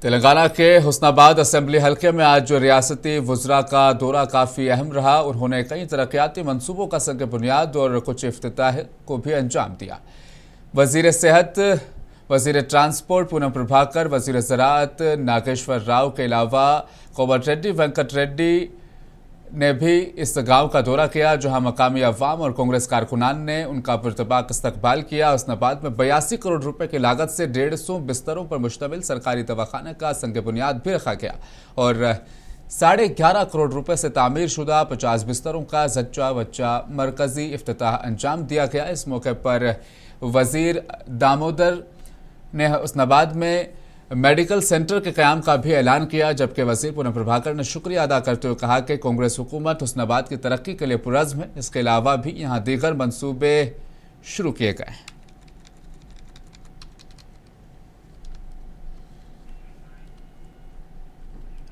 तेलंगाना के हुस्नाबाद असेंबली हलके में आज जो रियासती वुज़रा का दौरा काफ़ी अहम रहा। उन्होंने कई तरक्याती मंसूबों का संग बुनियाद और कुछ इफ्तिताह को भी अंजाम दिया। वज़ीर सेहत, वज़ीर ट्रांसपोर्ट पूनम प्रभाकर, वज़ीर ज़राअत नागेश्वर राव के अलावा कोमटिरेड्डी वेंकट रेड्डी ने भी इस गांव का दौरा किया, जहां मकामी अवाम और कांग्रेस कारकुनान ने उनका पुरतबाक इस्तकबाल किया। हुस्नाबाद में 82 करोड़ रुपए की लागत से 150 बिस्तरों पर मुश्तमिल सरकारी दवाखाने का संग बुनियाद भी रखा गया और 11.5 करोड़ रुपए से तामीर शुदा 50 बिस्तरों का जच्चा बच्चा मरकजी इफ्तिताह अंजाम दिया गया। इस मौके पर वज़ीर दामोदर ने हुस्नाबाद में मेडिकल सेंटर के क़याम का भी ऐलान किया, जबकि वज़ीर पूनम प्रभाकर ने शुक्रिया अदा करते हुए कहा कि कांग्रेस हुकूमत हुस्नाबाद की तरक्की के लिए पुरज़्म है। इसके अलावा भी यहाँ दीगर मंसूबे शुरू किए गए हैं।